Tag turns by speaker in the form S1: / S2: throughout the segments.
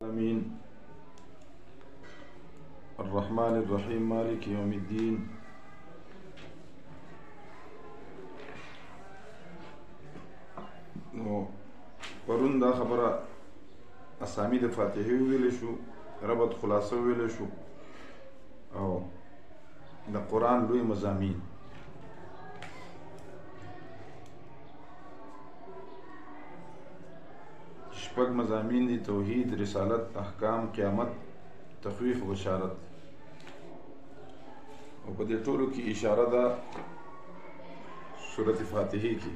S1: العالمين الرحمن الرحيم مالك يوم الدين نو پرون دا خبره اسامی د فاتحه ویل شو، ربط خلاصه ویل شو، او د قرآن لوی مضامین. شپږ مضامین دي: توحید، رسالت، احکام، قیامت، تخویف و بشارت. او په دې ټولو کې اشاره ده سورۃ فاتحه کې.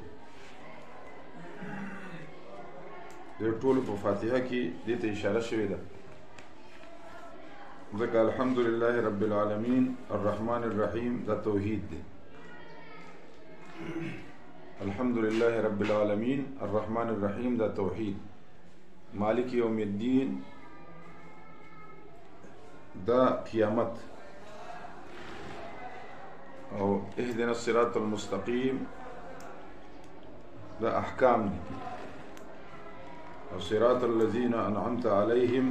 S1: دې ټولو په فاتحه کې دې ته اشاره شوې ده. ځکه الحمدلله رب العالمین الرحمن الرحیم دا توحید دی. الحمدلله رب العالمین الرحمن الرحیم دا توحید. مالک یوم الدین دا قیامت. او اهدنا الصراط المستقیم دا احکام دی. او صراط الذین انعمت علیہم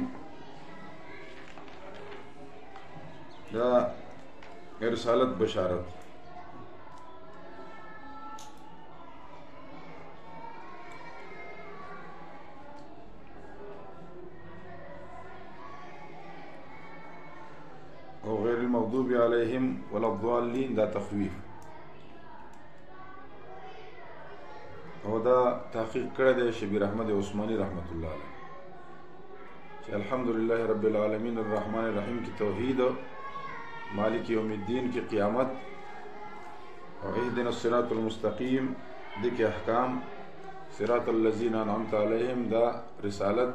S1: دا رسالت بشارت. او غیر المغضوب علیہم ولا الضالین دا تخویف. او دا تحقیق کړی دی شبیر احمد عثمانی رحمت الله علیه چې الحمدلله رب العالمین الرحمن الرحیم کی توحید، مالک یوم الدین کی قیامت، اور اهدنا الصراط المستقیم دی کے احکام، صراط الذین انعمت علیہم دا رسالت،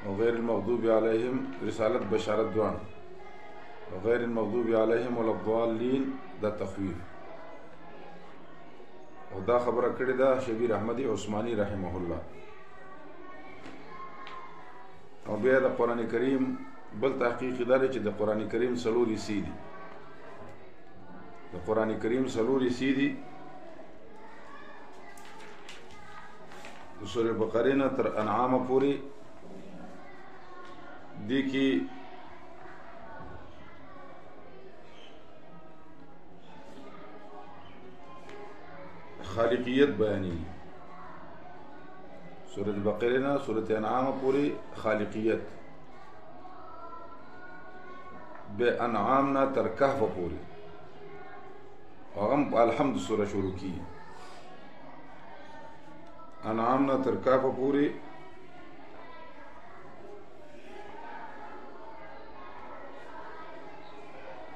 S1: وغیر المغضوب علیہم رسالت بشارت دوان، وغیر المغضوب علیہم ولا الضالین دا تخویف. او دا خبره کړې ده شبیر احمد عثمانی رحمه الله. او بیا د قرآن کریم بل تحقیق دا دی چې د قرآن کریم څلور حصې دي. د قرآن کریم څلور حصې دي. د سورې بقرې نه تر انعام پورې دی کی خالقیت بیانی. سورۃ بقرہ نا سورۃ انعام پوری خالقیت، بے انعام نا تر کہف پوری، اور ہم الحمد سورہ شروع کی. انعام نا تر کہف پوری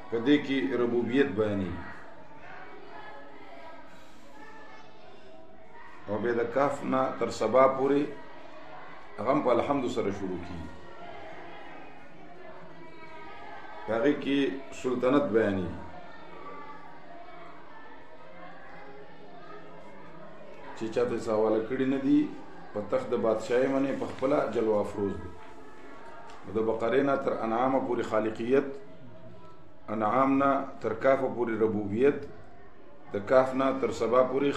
S1: پدے کی ربوبیت بیانی. اور بے دا کاف نا تر سبا پوری غم پا الحمد سر شروع کی. باقی کی سلطنت بیانی. چی چاہتے ساوالا کڑی ندی پا تخت بادشاہی منی پا خپلا جلوہ افروز دی. دا بقرینا تر انعام پوری خالقیت، انعامنا تر کاف پوری ربوبیت، دا کافنا تر سبا پوری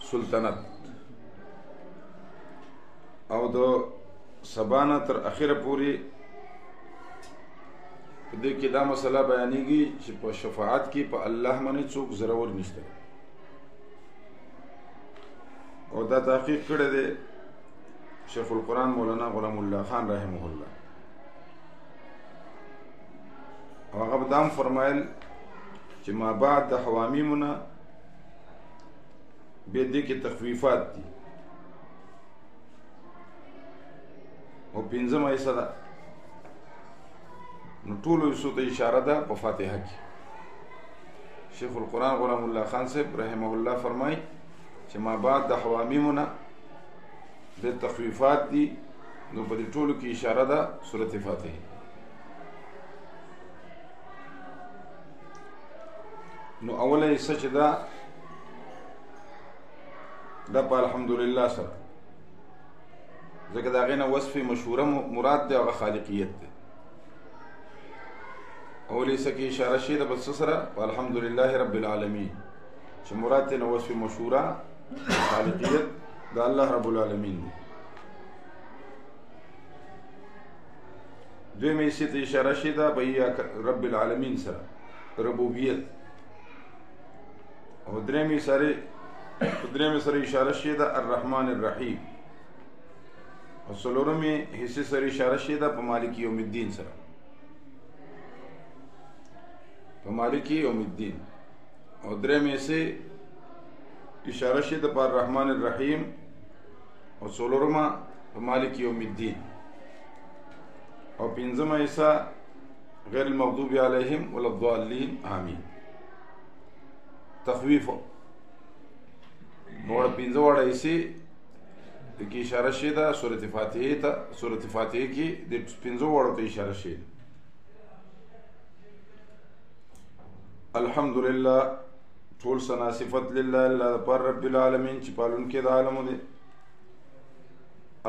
S1: سلطنت، او دو سبانا تر اخیر پوری دے کی دا مسئلہ بیانیگی چې په شفاعت کی په الله منی څوک ضرور نشته. او دا تحقیق کړی دی شیخ القرآن مولانا غلام الله خان رحمه الله. او هغه دام فرمایل چې ما بعد د حوامیمونه بے دے کے تخفیفات دی. او پنځم ایسا دا نو ټولو ایسو ته اشاره ده په فاتحه کې. شیخ القرآن غلام الله خان صاحب رحمه الله فرمای چې ما بعد د حوامیمونه بے تخفیفات دی، نو په دې ټولو کې اشاره ده سورۃ فاتحه. نو اوله ایسا چې دا دا پا الحمدللہ سر ذکر دا غینا وصف مشہورہ مراد دے اغا خالقیت دے. اولی سکی اشارہ شید بس سرہ پا الحمدللہ رب العالمین چھ مراد تے وصف مشہورہ خالقیت دا اللہ رب العالمین دے. دویمه حصې ته اشاره شوې ده په ایاک رب العالمین سره ربوبیت، او درېمې سره اشاره شوې ده الرحمن الرحیم، او څلورمې حصې سره اشاره شوې ده په مالک یوم الدین سره، په مالک یوم الدین، او درېمې حصې اشاره شوې ده په الرحمن الرحیم، او څلورمه په مالک یوم الدین، او پنځمه حصہ غیر المغضوب علیہم ولا الضالین آمین. تخویف نور پنځه وړه حصې کې اشاره شوې ده سورۃ فاتحه ته، سورۃ فاتحه کې د پنځه وړو ته اشاره شوې ده. الحمدلله ټول ثنا صفت لله الله پر رب العالمین چې پالونکی د عالمو دی،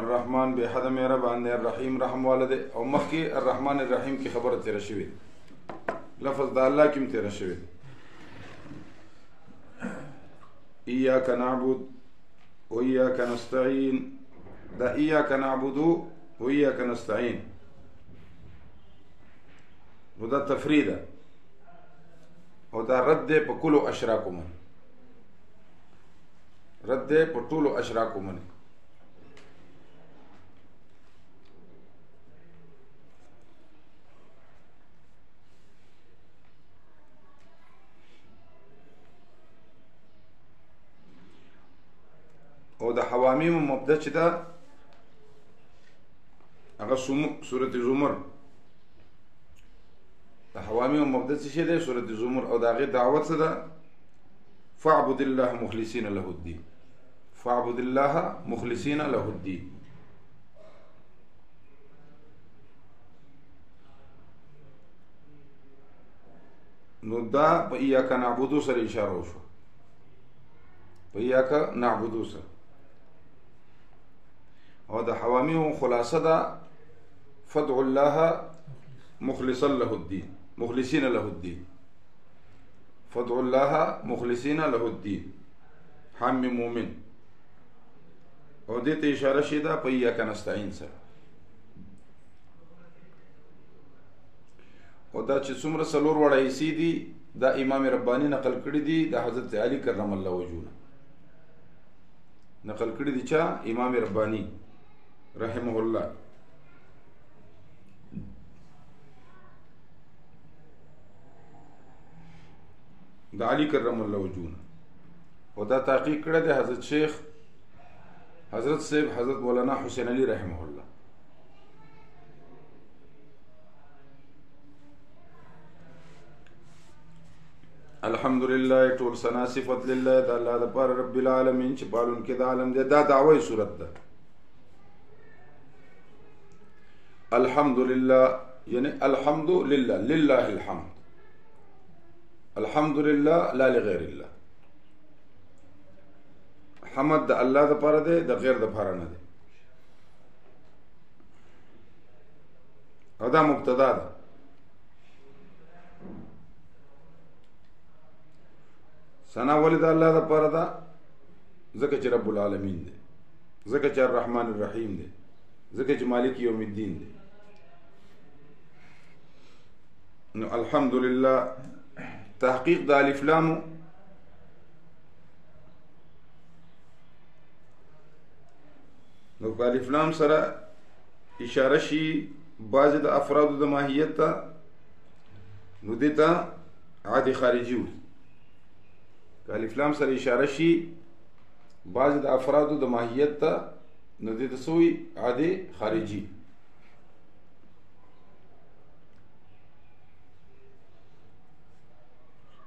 S1: الرحمن بے حد مهربان دی، الرحیم رحم والده، او مخکې الرحمن الرحیم کې خبره تیره شوې لفظ د الله کې هم تیره شوې. ایاک نعبد و ایاک نستعین، دا ایاک نعبد و ایاک نستعین نو دا تفرید او دا رد دی په کلو اشراکو من، رد دی په ټولو اشراکو من. او د حوامیم مبدا چې ده هغه سورۃ زمر، د حوامیم مبدا چې ده سورۃ زمر، او د هغې دعوت څه ده؟ فاعبد الله مخلصین له الدین، فاعبد الله مخلصین له الدین. نو دا په ایاک نعبدو سره اشاره وشوه، په ایاک نعبدو سره. او د حوامیم خلاصه ده فدع الله مخلصا له الدین، مخلصین له الدین، فدع الله مخلصین له الدین، حام مومن، او دې ته اشاره شوې ده په ایاک نستعین سره. او دا چې څومره څلور وړه حصې دي دا امام رباني نقل کړي دي د حضرت علي کرم الله وجهه، نقل کړي دي چا؟ امام رباني رحمه الله. د علي کرم الله وجهه، او دا تحقیق کړی دی حضرت شیخ حضرت صاحب حضرت مولانا حسین علی رحمه الله. الحمدلله ټول ثنا صفت لله د الله لپاره رب العالمین چې پالونکی د عالم دی. دا دعوی صورت ده. الحمدلله یعنی الحمدلله لله الحمد، الحمدلله لا لغیر الله. حمد د الله لپاره دی، د غیر لپاره نه دی. او دا مبتدا ده. ثنا ولې د الله لپاره ده؟ ځکه چې رب العالمین دی، ځکه چې الرحمن الرحیم دی، ځکه چې مالک یوم الدین دی. نو الحمدلله تحقیق د الف لام نو په الف لام سره اشاره شي بعضې د افرادو د ماهیت ته، نو دې ته عادي خارجي وي. که الف لام سره اشاره شي بعضې د افرادو د ماهیت ته، نو دې ته څه وي؟ عادي خارجي.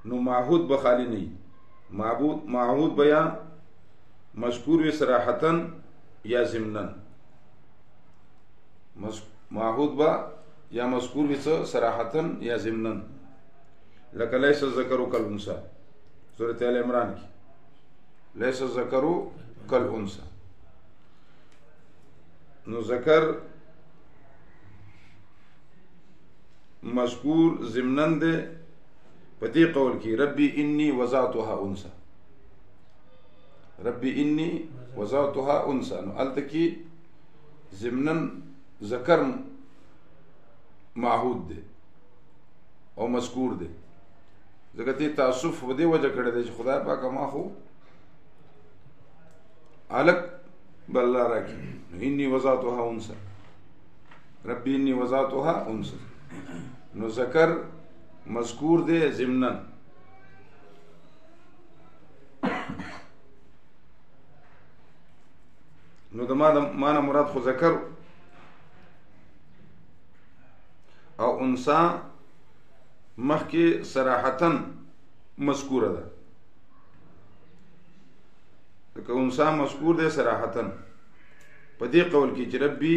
S1: نو معهود به خالی نه وي، معهود به یا مذکور وي صراحتاً یا ضمناً، معهود به یا مذکور وي څه صراحتاً یا ضمناً. لکه لیس الذکر کالانثی سورۃ آل عمران کی، لیس الذکر کالانثی. نو ذکر مذکور ضمناً دے په دې قول کې ربي انی وضعتها انثى، ربي انی وضعتها انثى. نو هلته کې ضمناً ذکر معهود دی او مذکور دی. ځکه ته تعصف په دې وجه کړی دی چې خدای پاک ما خو الګ بل الله راکړي. انی وضعتها انثى ربي انی وضعتها انثى. نو ذکر مذکور دی ضمنن. نو د ما نه مراد خو ذکر او انثى مخکې صراحتاً مذکوره ده. که انثى مذکور دی صراحتاً په دې قول کې چې ربي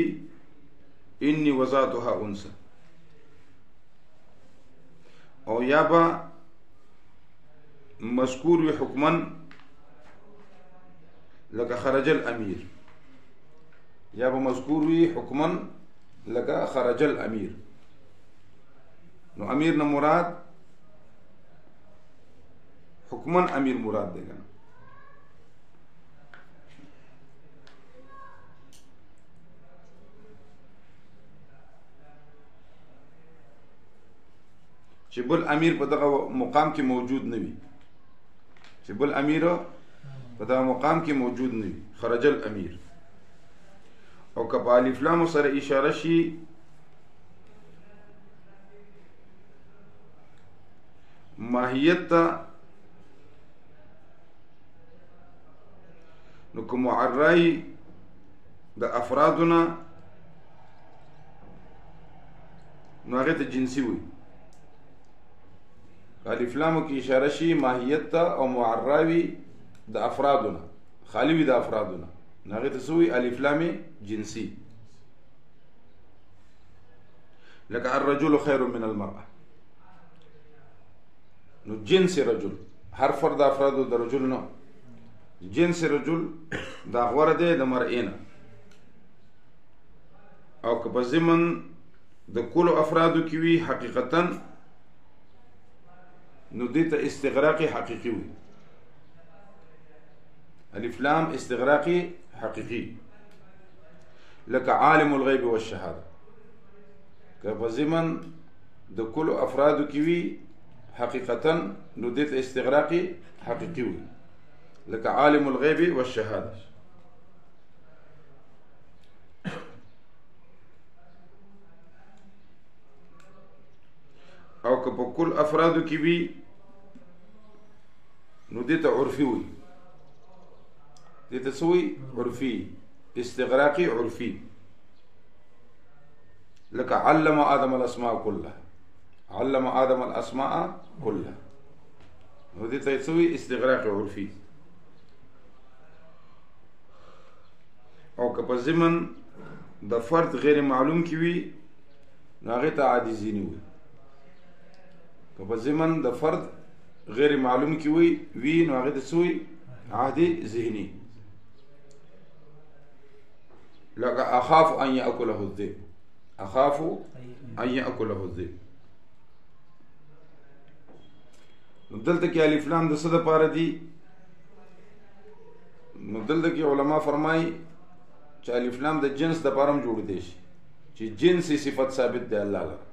S1: انی وضعتها انثى، او یا به مذکور وي حکماً لکه خرج الامیر، یا به مذکور وي حکماً لکه خرج الامیر. نو امیر نه مراد حکماً امیر مراد دی کنه. چې بل امیر په دغه مقام کې موجود نه وي، چې بل امیر په دغه مقام کې موجود نه وي، خرج الامیر. او که په الف لام سره اشاره شي ماهیت ته، نو که معرای د افرادونه نو هغې ته جنسي وي. الف لامو کې اشاره شي ماهیت ته او معراوي د افرادونه، خالی وي د افرادونه، نو هغې ته څه وي؟ الف لام جنسي. لکه الرجل خیر من المرأة، نو جنس رجل هر فرد افرادو د رجل نه، جنس رجل دا غوره دی د مرئې نه. او که په ضمن د کلو افرادو کې وي حقیقتاً نو دې ته استغراقي حقیقي وي. الف لام استغراقي حقیقي. لکه عالم الغیب والشهاده، که په ضمن د کلو افرادو کې وي حقیقتاً نو دې ته استغراقي حقیقي وي. لکه عالم الغیب والشهاده. او که په کل افرادو کې وي نو دې ته عرفي وي. دې ته څه وي؟ عرفي، استغراقي عرفي. لکه علم آدم الاسماء كلها، علم آدم الاسماء كلها، نو دې ته څه وي؟ استغراقي عرفي. او که په ضمن د فرد غیر معلوم کې وي نو هغې ته عادي ځینې وي. که په ضمن د فرد غیر معلوم کې وي نو هغې ته څه وي؟ عادي ذهني. لکه اخاف ان یاکله الذئب، اخاف ان یاکله الذئب. نو دلته کې الف لام د څه دپاره دي؟ نو دلته کې علما فرمایي چې الف لام د جنس دپاره هم جوړېدی شي، چې جنسي صفت ثابت دی الله لره.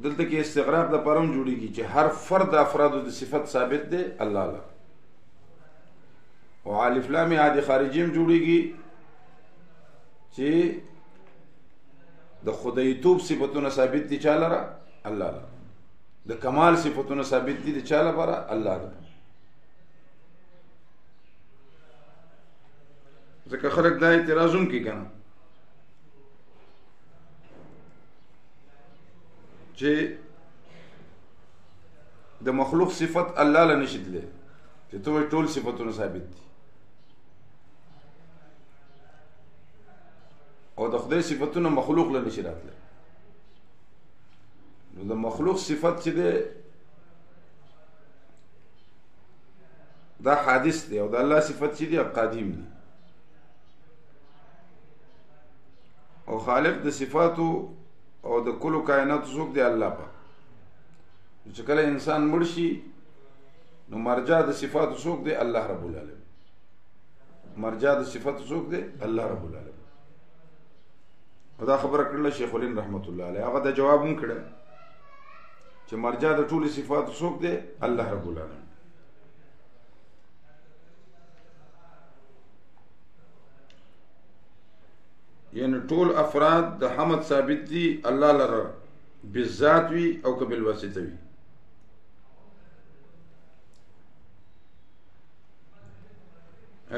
S1: دلته کې استغراق دپاره هم جوړېږي چې هر فرد افرادو د صفت ثابت دی الله لره. او الف لام عادي خارجي هم جوړېږي چې د خدایتوب صفتونه ثابت دي چا لره؟ الله لره. د کمال صفتونه ثابت دي د چا لپاره؟ الله لره. ځکه خلک دا اعتراض هم کوي کنه چې د مخلوق صفت الله له نشي تللی، چې ته وایې ټول صفتونه ثابت دي، او د خدای صفتونه مخلوق له نشي راتلی. نو د مخلوق صفت چې دی دا حادث دی، او د الله صفت چې دی قدیم دی. او خالق د صفاتو او د کلو کائناتو څوک دی؟ الله پاک. چې کله انسان مړ شي نو مرجع د صفاتو څوک دی؟ الله رب العالمین. مرجع د صفاتو څوک دی؟ الله رب العالمین. دا خبره کړله شیخ الهند رحمت الله علیه. هغه د جواب هم کړه چې مرجع د ټولو صفات څوک دی؟ الله رب العالمین. یعنی ټول افراد د حمد ثابت دي الله لره، بالذات وي او که بالواسطه وي.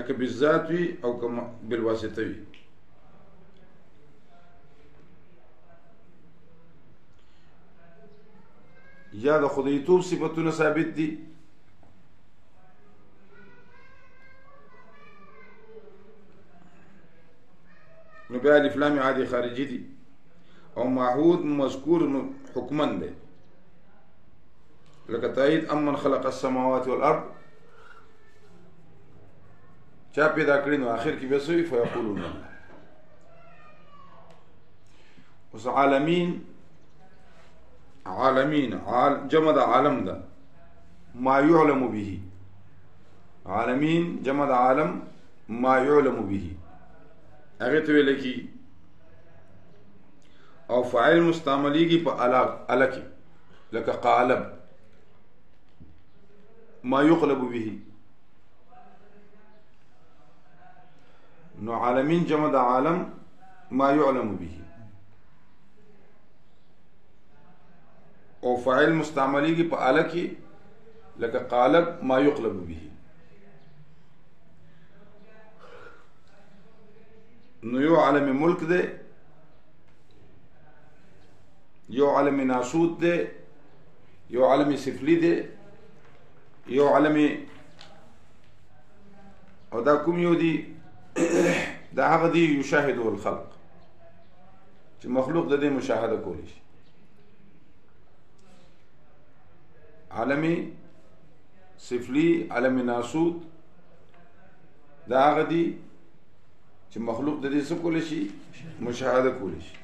S1: که بالذات وي او که بالواسطه وي. یا د خدایتوب صفتونه ثابت دي نو بیا الف لام عادي خارجي دي، او معهود مذکور حکما دی، لکه تایید امن خلق السماوات والارض چا پیدا کړی نو آخر کې به سوی فیقولون الله. اوس عالمین جمع د عالم ده، ما يعلم به. عالمین جمع د عالم ما يعلم به، هغه ته ویل کی. او فاعل مستعملیږي په الا کې، لکه قالب ما يقلب به. نو عالمین جمع د عالم ما يعلم به، او فاعل مستعملیږي په الا کې، لکه قالب ما يقلب به. نو یو عالم ملک دی، یو عالم ناسوت دی، یو عالم سفلی دی، یو عالم او دا کوم یو دی؟ دا هغه دی یشاهد الخلق چې مخلوق د دې مشاهده کولی شي. عالم سفلی، عالم ناسوت دا هغه دی چې مخلوق د دې څه کولی شي؟ مشاهده کولی شي.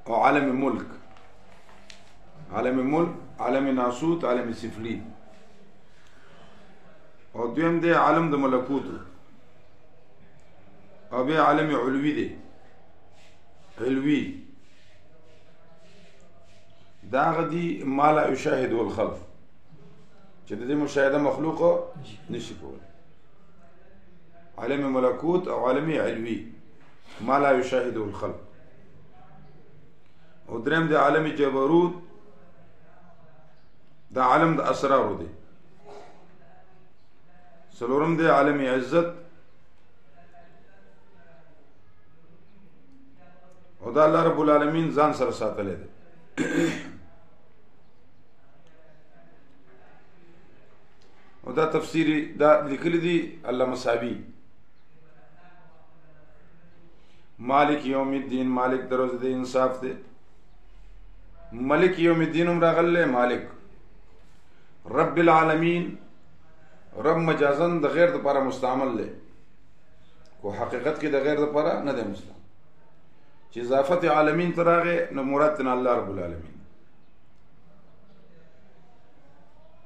S1: او عالم ملک، عالم ناسوت، عالم سفلی. او دویم دی عالم د ملکوت، او بیا عالم علوی دی، علوی. دا غدي ما لا يشاهد الخلق چې د دې مشاهده مخلوق نشي کولی. عالم ملکوت او عالم علوی ما لا يشاهد الخلق. او دریم د عالم جبروت، دا عالم د اسرار دی. سلورم دی عالم عزت، او دا الله رب العالمین ځان سره ساتلی دی. او دا تفسیری دا لیکلی دی علامه صابی. مالک یوم الدین، مالک د ورځې د انصاف دی. ملک یوم الدین هم راغلی، مالک. رب العالمین، رب مجازن د غیر د پاره مستعمل دی، خو حقیقت کې د غیر د پاره نه دی مستعمل. چې اضافت عالمین ته راغی نو مراد ترې الله رب العالمین.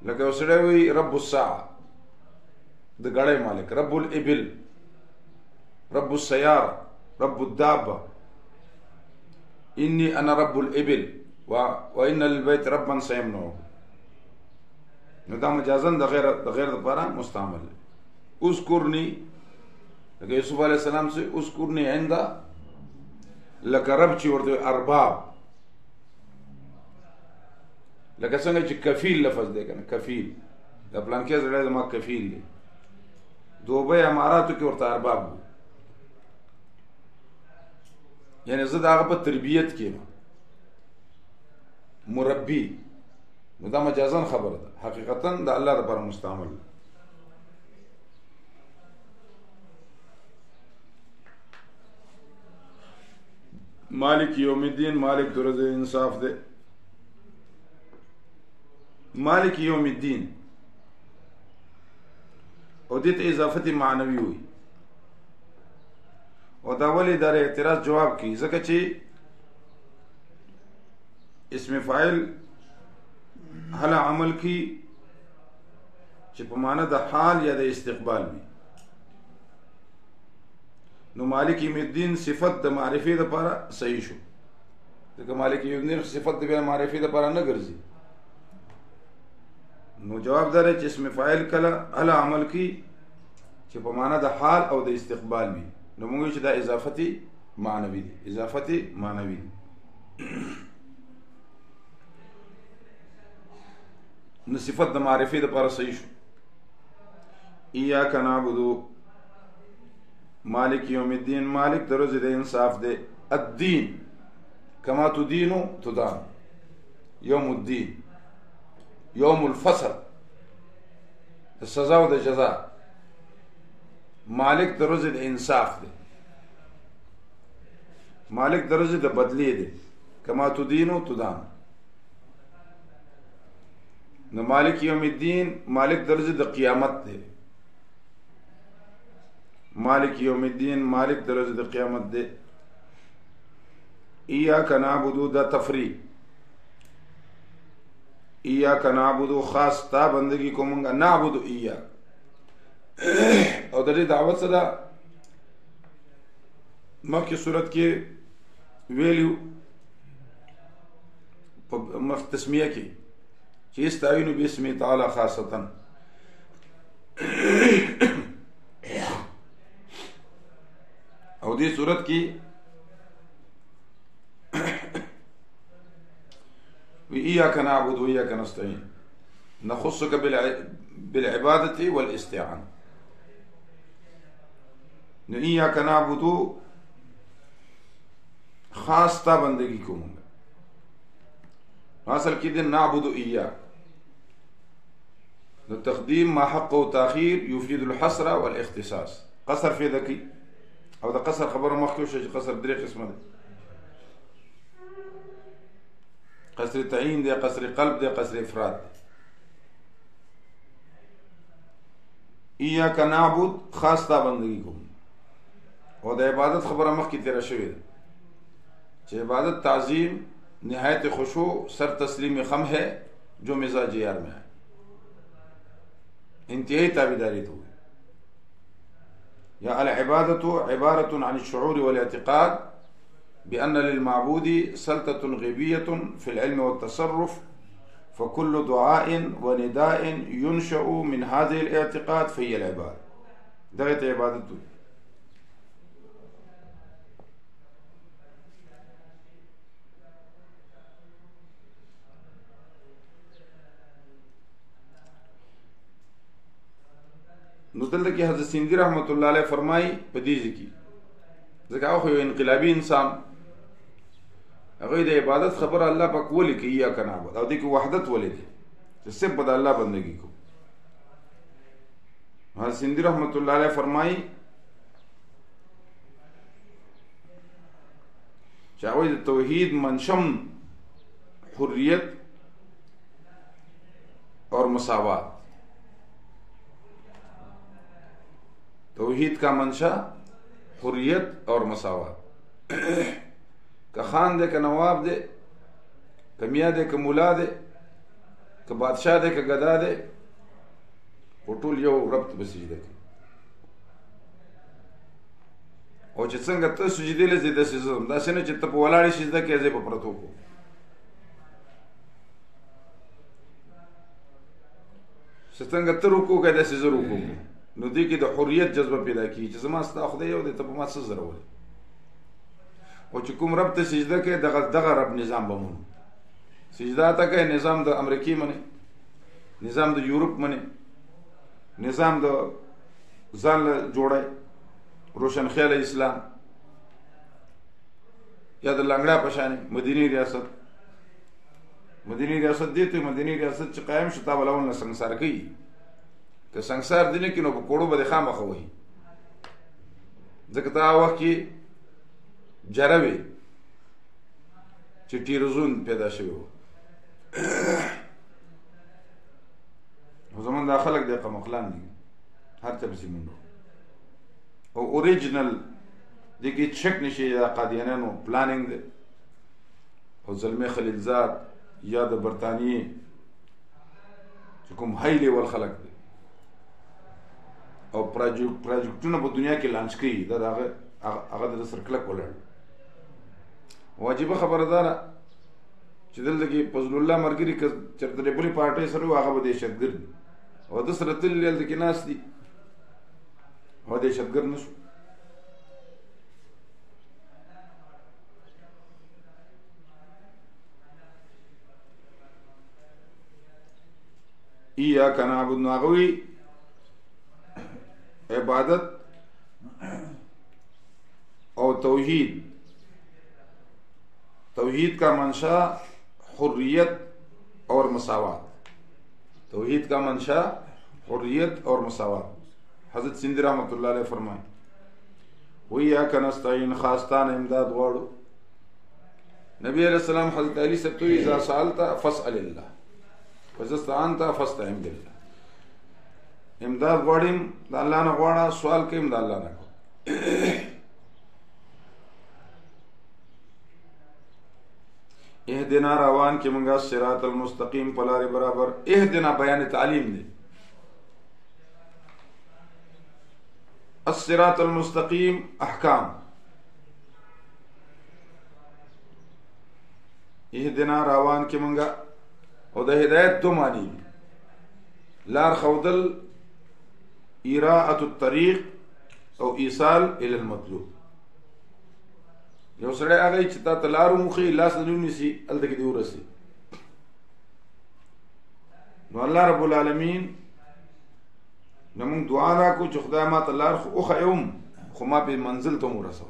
S1: لکه یو سړی وایي رب الساعه، د ګړۍ مالک. رب الابل، رب السیاره، رب الدابه. انی انا رب الابل وان للبیت ربا سیمنعه. نو دا مجازن د غیر لپاره مستعمل. اذکرنی، لکه یوسف علیه السلام سے اذکرنی عند، لکه رب چې ورته ارباب. لکه څنګه چې کفیل لفظ دی کنه، کفیل د پلانکې زړه زما کفیل دی. دوبه اماراتو کې ورته ارباب دی، یعنی زه د هغه په تربیت کې مربی. نو دا مجازن خبره ده، حقیقتا د الله لپاره مستعمل. مالک یوم الدین، مالک د ورځې انصاف دی. مالک یوم الدین او دې ته اضافت معنوي وي. او دا ولې در اعتراض جواب کی؟ ځکه چې اسم فاعل هله عمل کی چې په معنی د حال یا د استقبال وي. نو مالک یوم الدین صفت د معرفې دپاره صحیح شو، ځکه مالک یوم الدین صفت د بیا معرفې دپاره نه ګرځي. نو جواب دا دی چې اسم فاعل کله هله عمل کی چې په معنا د حال او د استقبال وي، نو موږ چې دا اضافتی معنوي دي، اضافتی معنوي دي. نو صفت د معرفې دپاره صحیح شو. ایاک نعبدو مالک یوم الدین، مالک د ورځې د انصاف دی. الدین کما تدینو تدان، یوم الدین یوم الفصل د سزا او د جزا. مالک د ورځې د انصاف دی، مالک د ورځې د بدلی دی. کما تدینو تدان. نو مالک یوم الدین مالک د ورځې د قیامت دی. مالک یوم الدین مالک د ورځې د قیامت دی. ایاک نعبدو دا تفریق. ایاک نعبدو خاص تا بندگی کو منگا، نعبدو ایاک. او د دې دعوت څه ده؟ مخکې صورت کې ویلیو په مخ تسمیه کې چې استعینوا باسم تعالی خاصتا. او دې صورت کې وإياك نعبد وإياك نستعين، نخصك بالعبادة والاستعانة. إياك نعبد خاص تا بندگی کو مونگا. اصل کی دن نعبد إياك تقدیم ما حق و تاخیر يفيد الحصر والاختصاص. قصر في ذکی او دا قصر خبر مخکیو شو چې قصر درې قسمه ده. قصر تعین دی، قصر قلب دی، قصر افراد دی. ایاک نعبد خاص تا بندگی کو. او د عبادت خبره مخکې تیره شوې ده چې عبادت تعظیم نہایت خشوع سر تسلیم خم ہے جو مزاج یار میں ہے، انتہائی تابعداری تو. یا العبادت عبارة عن الشعور والاعتقاد بأن للمعبود سلطة غيبية في العلم والتصرف، فكل دعاء ونداء ينشأ من هذه الاعتقاد فهي العبادة. دغت عبادته. نو دلته کې حضرت سیندی رحمت الله علیه فرمایي په دې کې ځکه هغه یو انقلابي انسان، هغه د عبادت خبره الله پاک ولي کوي یا کنه او دې کې وحدت ولې دي چې صرف د الله بندگی کو. حضرت سیندی رحمت الله علیه فرمایي چې هغه د توحید منشم حریت اور مساوات. توحید کا منشا حریت اور مساوات. کہ خان دے کہ نواب دے، کہ میاں دے کہ مولا دے، کہ بادشاہ دے کہ گدا دے، وہ ټول یو ربط بسجده کې. او چې څنګه ته سجدې لې زده سجدم دا څنګه چې ته په ولاړې سجده کې ځې په پرتو کو. څنګه ته رکوع کې د سجده رکوع کو، نو دې کې د حریت جذبه پیدا کیږي چې زما ستا خدای یو دی، ته په ما څه ضرور. او چې کوم رب ته سجده کې دغه رب نظام به مونږ سجده ته کې نظام د امریکای منی، نظام د یورپ منی، نظام د ځان جوړای روشن خیال اسلام یا د لنګړه پشان مدینی ریاست. مدینی ریاست دې ته مدینی ریاست چې قائم شو تا بلون نه سنگسار کوي. که سنگسار دینه کې نو په کوړو به خامخ وي، ځکه دا وخت کې جروي چې ټیرزون پیدا شوی و. زمون دا خلک د قمقلان دي هر څه به مونږ او اوریجنل دغه چک نشي د قادیانانو پلانینګ دی او زلمه خلیلزاد یا د برتانی چې کوم هاي لیول خلک دي او پروجیکټونه په دنیا کې لانچ کړي دا دغه هغه د سر کلک ولاړ. واجبه خبره ده چې دلته کې فضل الله مرګري که چېرته د بلې پارټۍ سره و هغه به دهشتګرد وي او ده سره تللي هلته کې ناست دي او دهشتګرد نه شو. ایاک نعبد نو هغه وي عبادت او توحید کا منشا حریت اور مساوات. توحید کا منشا حریت اور مساوات. حضرت سندھی رحمۃ اللہ علیہ فرمائے وَإِيَّاكَ نَسْتَعِينُ خاصتان امداد غواړو. نبی علیہ السلام حضرت علی سے تو اذا سألت فاسأل الله وإذا استعنت فاستعن بالله. امداد غواړم د الله نه غواړه، سوال کوم د الله نه کو. اهدنا روان کې مونږه صراط المستقیم په لارې برابر. اهدنا بیان تعلیم دی. الصراط المستقیم احکام. اهدنا روان کې مونږه او د هدایت دو معنی دي. لار خودل اراءة الطریق او ایصال الى المطلوب. یو سړی هغه چې تا ته لار وموښي لاس نه ونیسي هلته کې دې ورسي. نو الله رب العالمین نه مونږ دعا راکړو چې خدای ما ته لار خو وښیم خو ما په منزل ته ورسو.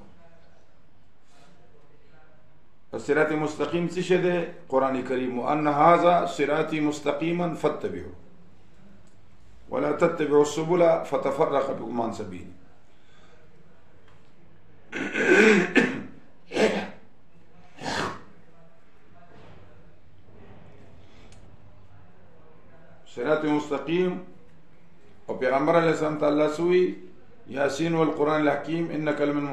S1: الصراط مستقیم څه شی دی؟ قرآن کریم وان هذا صراطی مستقیما فاتبعوه ولا تتبعوا السبل فتفرق بكم عن سبیله. صراط مستقیم او پیغمبر علیہ السلام تعالی سوئی یاسین والقرآن الحکیم انک لمن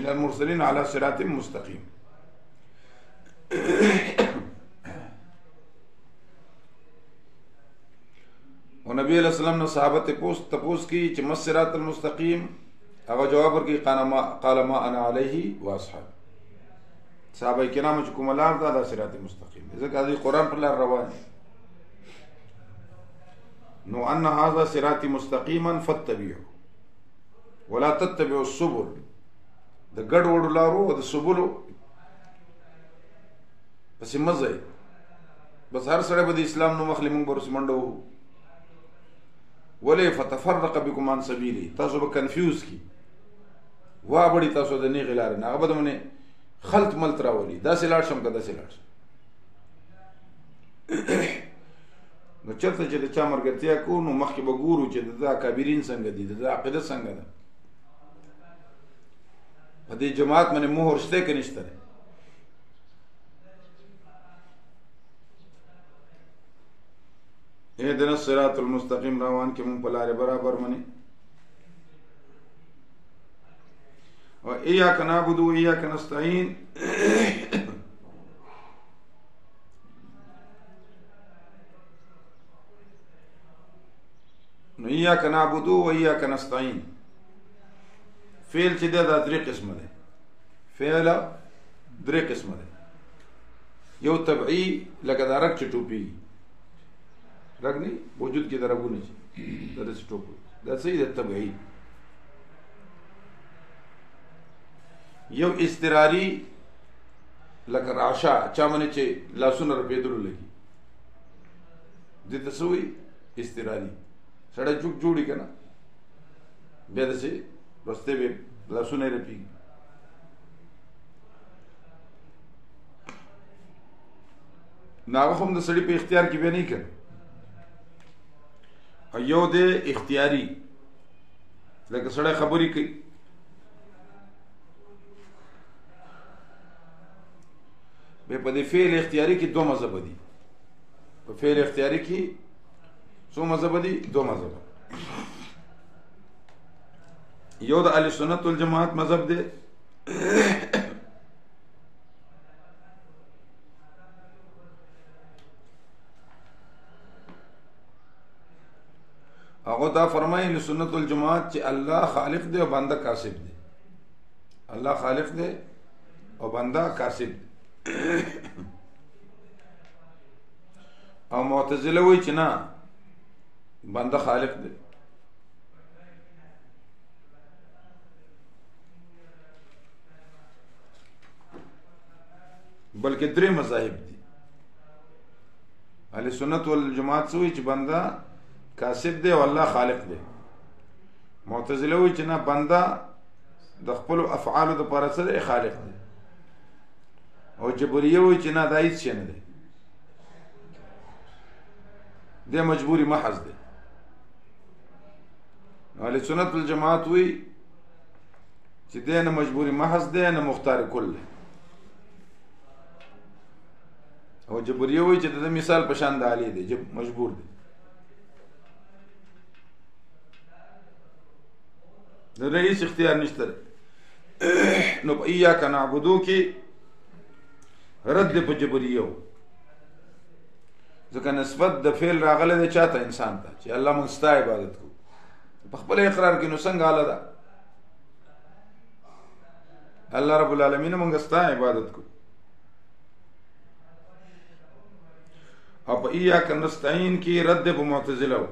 S1: المرسلین علی صراط مستقیم. و نبی علیہ السلام نے صحابہ تپوس کی چې ما الصراط المستقیم، هغه جواب ورکړي قال ما انا علیه واصحاب. صحابه کرام چې کومه لار ده دا صراط مستقیم ځکه د قرآن پر لار روان دي. نو ان هذا صراط مستقیما فاتبعوه ولا تتبعوا السبل. د ګډ وډو لارو او د سبلو پسې مزه بس هر سړی به د اسلام نو مخلي مونږ به منډه وهو ولې فتفرق بكم عن سبیله. تاسو به کنفیوز کی وابړي تاسو د نیغې لارې نه هغه به دمونه خلط ملت راولي داسې لاړ شم که داسې لاړ شم. نو چرته چې د چا ملګرتیا کوو نو مخکې به ګورو چې د اکابرین څنګه دي، د عقیده څنګه ده، په دې جماعت باندې مهر شته که نشته دی. اهدنا الصراط المستقیم روان کې مونږ په لارې برابر منی. و ایاک نعبد و ایاک نستعین. نو ایاک نعبد و ایاک نستعین فعل چې ده دا درې قسمه ده. فعل درې قسمه ده. یو طبعی لکه دا رګ چې ټوپي رګ نه وجود کې د رګونه چې دا داسې ټوپ دا صحیح ده طبعی. یو استراری لکه راشا چا باندې چې لاسونه رپېدلو لګي دې ته څه وایي؟ استراری. سړی چوک جوړي که نه بیا داسې رستې به لاسونه یې رپېږي. نو هغه هم د سړي په اختیار کې بیا نه یې کړه. یو دی اختیاري لکه سړی خبرې کوي بیا په دې فعل اختیاري کې دو مذهب دي. په فعل اختیاري کې څو مذهب دي؟ دو مذهب. یو د اهل سنت والجماعت مذهب دی هغه دا فرمایي اهل سنت والجماعت چې الله خالق دی او بنده کاسب دی. الله خالق دی او بنده کاسب دی. او معتزله وایي چې نه، بنده خالق دی. بلکې درې مذاهب دي. اهل سنت والجماعت وایي چې بنده کاسب دی او الله خالق دی. معتزله وایي چې نه، بنده د خپل افعالو د لپاره څه دی؟ خالق دی. او جبریه وایي چې نه، دا هیڅ شی نه دی، دی مجبوری محض دی. اهل سنت والجماعت وایي چې دی نه مجبوری محض دی نه مختار کل دی. او جبریه وایي چې د مثال په شان د علی دی، مجبور دی. د رئیس اختیار نشته. نو په ایاک نعبدو کې رد په جبریه و، ځکه نسبت د فعل راغلی دی چاته؟ انسان ته، چې الله موږ ستا عبادت کوو. په خپل اقرار کې نو څنګه اله ده؟ الله رب العالمین موږ ستا عبادت کوو. او په ایاک نستعین کې رد په معتزله و،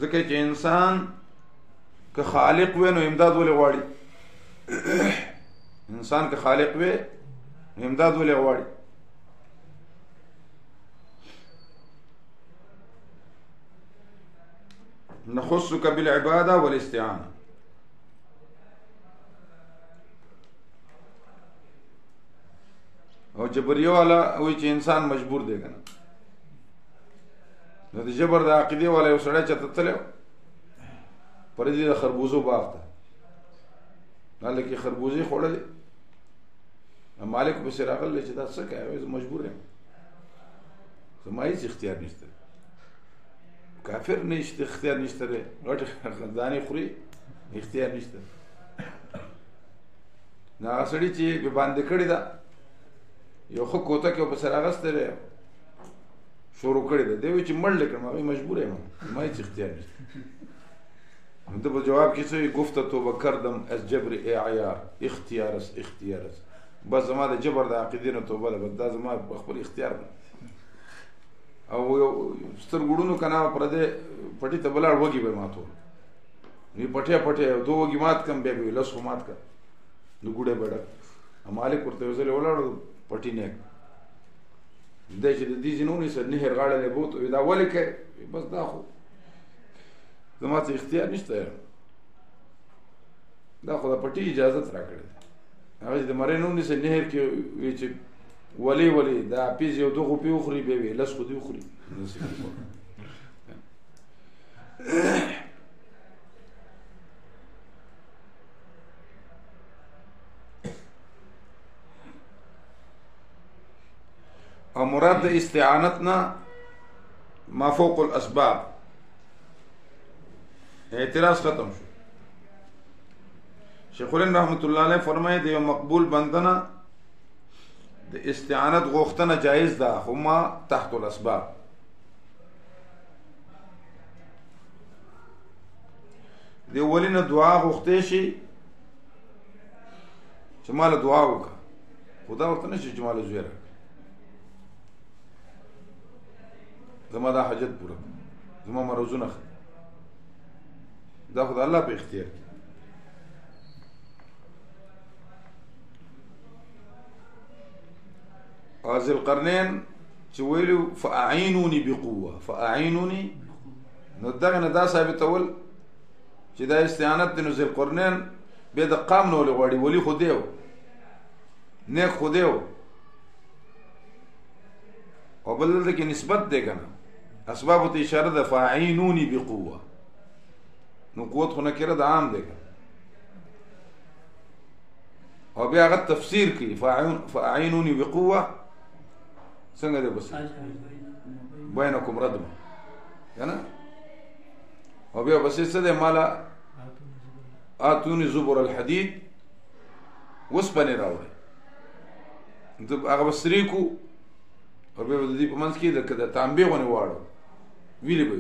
S1: ځکه چې انسان که خالق وي نو امداد ولې غواړي؟ انسان که خالق وي نو امداد ولې غواړي؟ نخصک بالعباده والاستعانه. او جبریه والا وایي چې انسان مجبور دی کنه. نو د جبر د عقیدې والا یو سړی چېرته تللی پر دې د خربوزو باغ ته، هلکې خربوزې خوړلې، مالک پسې راغلی چې دا څه کوې؟ وایي زه مجبور یم، زما هېڅ اختیار نشته. کافر نه اختیار نشته دی، غټې دانې خوري، اختیار نشته. نو هغه سړي چې باندې کړې ده یو ښه کوتک یې ورپسې راغستی دی، شروع کړې ده، دی وایي چې مړ کړم. هغوی مجبور یم، زما هېڅ اختیار نشته. ده په جواب کې څه وایي؟ گفته توبه کردم از جبر ای عیار اختیار است اختیار است. بس زما د جبر د عقیدې نه توبه ده، بس دا زما په خپل اختیار ده. او یو سترګو ړوند که نه پردی پټي ته بلاړ، وږي به یې ماتول. وی پټیا پټیا دو وږي مات کړم، بیا به وي لس خو مات کړه. نو ګوډی به ډک. مالک ورته یو ځل ولاړو پټي نیک دی چې د دې ځینې ونیسه، نهر غاړه یې بوت، دا ولې کوې؟ بس دا خو زما څه اختیار نشته، دا خو د پټي اجازت راکړې ده. هغه چې د مرۍ نه ونیسه نهر کې وایي چې ولې دا پیز یو دو غوپې وخوري، بیا وي لس خو دې وخوري. او مراد د استعانت نه ما فوق الاسباب اعتراض ختم شو. شیخ الهند رحمت الله علیه فرمایي د یو مقبول بندنه د استعانت غوښتنه جایز ده، خو ما تحت الاسباب. د ولینه دعا غوښتې شي چې مال دعا وکړه، خدا ورته نشي چې مال زوی راکړه، زما دا حاجت پوره کړه، زما مرضونه ښه. دا خو د الله په اختیار کې. او ذوالقرنین چې ویلو فاعینوني بقوه، فاعینوني، نو دغه نه دا ثابتول چې دا استعانت دی. نو ذوالقرنین بیا د قام نه ولې غواړي؟ ولي خو دی و، نیک خو دی و. او بل دلته کې نسبت دی که نه، اسبابو ته اشاره ده. فاعینوني بقوه، نو قوت خو نکره ده، عام دی که. او بیا هغه تفسیر کوي فاعینوني بقوه څنګه دی؟ بس بینکم ردم که نه. او بیا بس څه دی؟ مالا آتوني زبر الحدید، وسپنې راوړئ. هغه به سرې کو، او بیا به د دې په منځ کې د تانبې غوندې واړو، ویلې به